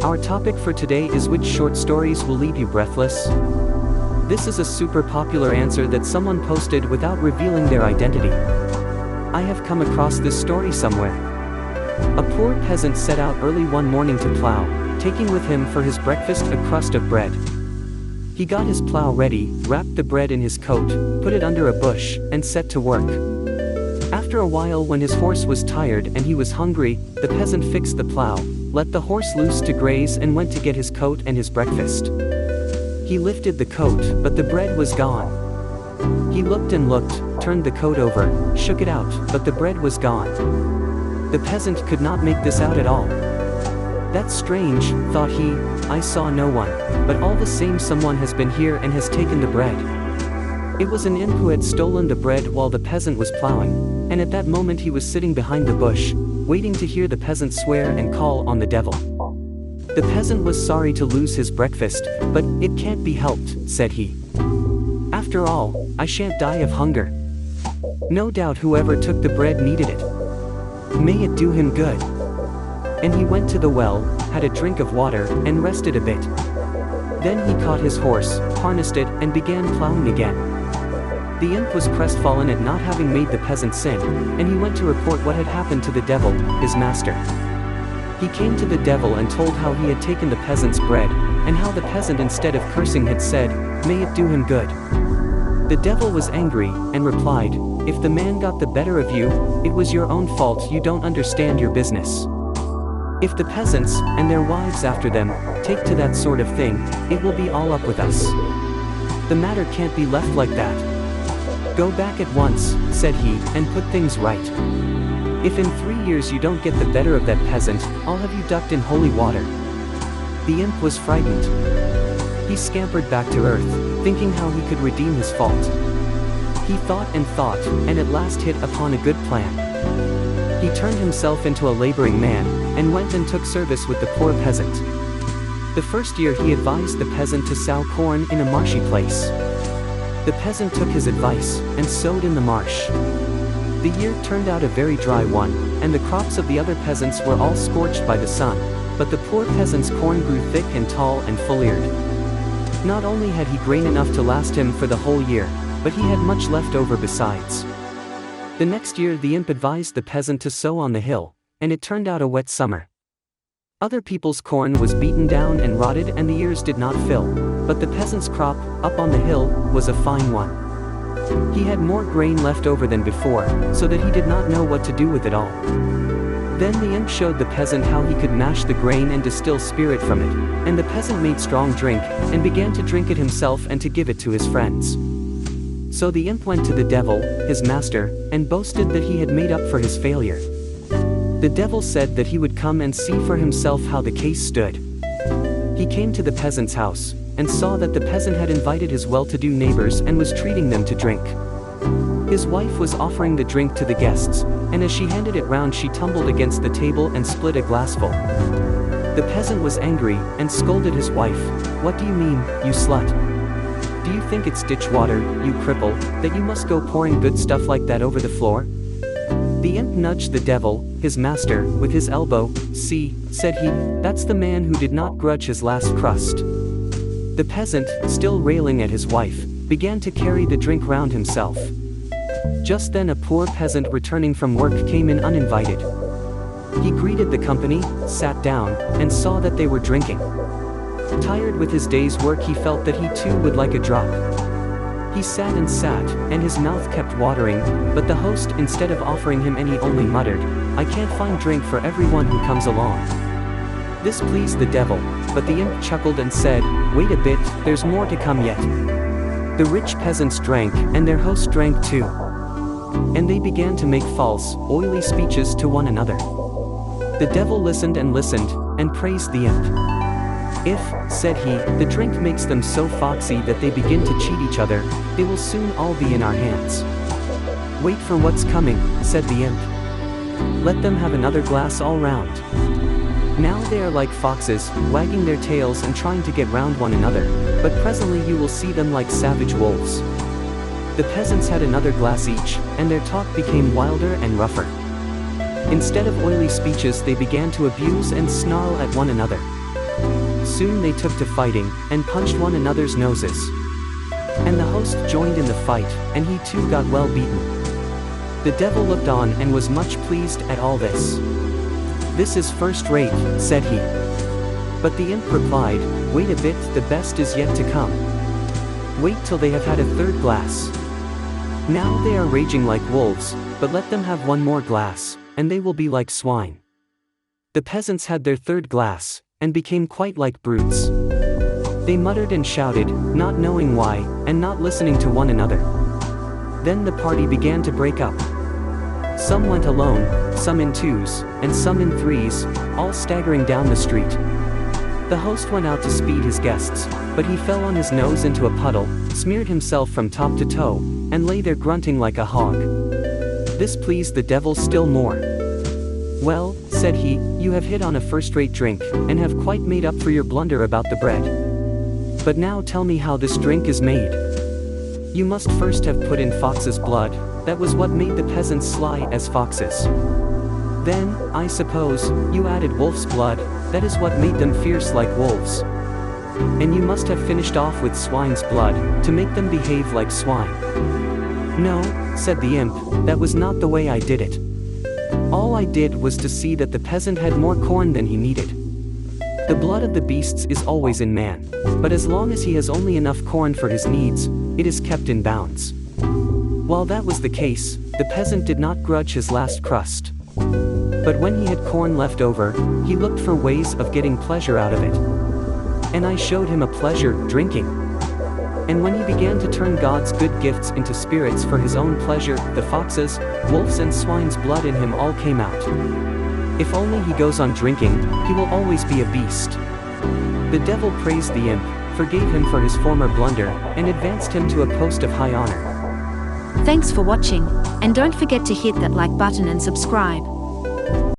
Our topic for today is which short stories will leave you breathless? This is a super popular answer that someone posted without revealing their identity. I have come across this story somewhere. A poor peasant set out early one morning to plow, taking with him for his breakfast a crust of bread. He got his plow ready, wrapped the bread in his coat, put it under a bush, and set to work. After a while, when his horse was tired and he was hungry, the peasant fixed the plow, let the horse loose to graze, and went to get his coat and his breakfast. He lifted the coat, but the bread was gone. He looked and looked, turned the coat over, shook it out, but the bread was gone. The peasant could not make this out at all. "That's strange," thought he, "I saw no one, but all the same someone has been here and has taken the bread." It was an imp who had stolen the bread while the peasant was plowing, and at that moment he was sitting behind the bush, waiting to hear the peasant swear and call on the devil. The peasant was sorry to lose his breakfast, but "It can't be helped," said he. "After all, I shan't die of hunger. No doubt whoever took the bread needed it. May it do him good." And he went to the well, had a drink of water, and rested a bit. Then he caught his horse, harnessed it, and began plowing again. The imp was crestfallen at not having made the peasant sin, and he went to report what had happened to the devil, his master. He came to the devil and told how he had taken the peasant's bread, and how the peasant, instead of cursing, had said, "May it do him good." The devil was angry, and replied, "If the man got the better of you, it was your own fault. You don't understand your business. If the peasants, and their wives after them, take to that sort of thing, it will be all up with us. The matter can't be left like that. Go back at once," said he, "and put things right. If in 3 years you don't get the better of that peasant, I'll have you ducked in holy water." The imp was frightened. He scampered back to earth, thinking how he could redeem his fault. He thought, and at last hit upon a good plan. He turned himself into a laboring man, and went and took service with the poor peasant. The first year he advised the peasant to sow corn in a marshy place. The peasant took his advice, and sowed in the marsh. The year turned out a very dry one, and the crops of the other peasants were all scorched by the sun, but the poor peasant's corn grew thick and tall and full-eared. Not only had he grain enough to last him for the whole year, but he had much left over besides. The next year the imp advised the peasant to sow on the hill, and it turned out a wet summer. Other people's corn was beaten down and rotted, and the ears did not fill, but the peasant's crop, up on the hill, was a fine one. He had more grain left over than before, so that he did not know what to do with it all. Then the imp showed the peasant how he could mash the grain and distill spirit from it, and the peasant made strong drink, and began to drink it himself and to give it to his friends. So the imp went to the devil, his master, and boasted that he had made up for his failure. The devil said that he would come and see for himself how the case stood. He came to the peasant's house, and saw that the peasant had invited his well-to-do neighbors and was treating them to drink. His wife was offering the drink to the guests, and as she handed it round she tumbled against the table and split a glassful. The peasant was angry, and scolded his wife. "What do you mean, you slut? Do you think it's ditch water, you cripple, that you must go pouring good stuff like that over the floor?" The imp nudged the devil, his master, with his elbow. "See," said he, "that's the man who did not grudge his last crust." The peasant, still railing at his wife, began to carry the drink round himself. Just then a poor peasant returning from work came in uninvited. He greeted the company, sat down, and saw that they were drinking. Tired with his day's work, he felt that he too would like a drop. He sat, and his mouth kept watering, but the host, instead of offering him any, only muttered, "I can't find drink for everyone who comes along." This pleased the devil, but the imp chuckled and said, "Wait a bit, there's more to come yet." The rich peasants drank, and their host drank too. And they began to make false, oily speeches to one another. The devil listened, and praised the imp. "If," said he, "the drink makes them so foxy that they begin to cheat each other, they will soon all be in our hands." "Wait for what's coming," said the imp. "Let them have another glass all round. Now they are like foxes, wagging their tails and trying to get round one another, but presently you will see them like savage wolves." The peasants had another glass each, and their talk became wilder and rougher. Instead of oily speeches, they began to abuse and snarl at one another. Soon they took to fighting, and punched one another's noses. And the host joined in the fight, and he too got well beaten. The devil looked on and was much pleased at all this. "This is first rate," said he. But the imp replied, "Wait a bit, the best is yet to come. Wait till they have had a third glass. Now they are raging like wolves, but let them have one more glass, and they will be like swine." The peasants had their third glass, and became quite like brutes. They muttered and shouted, not knowing why, and not listening to one another. Then the party began to break up. Some went alone, some in twos, and some in threes, all staggering down the street. The host went out to speed his guests, but he fell on his nose into a puddle, smeared himself from top to toe, and lay there grunting like a hog. This pleased the devil still more. "Well," said he, "you have hit on a first-rate drink, and have quite made up for your blunder about the bread. But now tell me how this drink is made. You must first have put in fox's blood, that was what made the peasants sly as foxes. Then, I suppose, you added wolf's blood, that is what made them fierce like wolves. And you must have finished off with swine's blood, to make them behave like swine." "No," said the imp, "that was not the way I did it. All I did was to see that the peasant had more corn than he needed. The blood of the beasts is always in man, but as long as he has only enough corn for his needs, it is kept in bounds. While that was the case, the peasant did not grudge his last crust. But when he had corn left over, he looked for ways of getting pleasure out of it. And I showed him a pleasure, drinking. And when he began to turn God's good gifts into spirits for his own pleasure, the foxes, wolves and swine's blood in him all came out. If only he goes on drinking, he will always be a beast." The devil praised the imp, forgave him for his former blunder, and advanced him to a post of high honor. Thanks for watching, and don't forget to hit that like button and subscribe.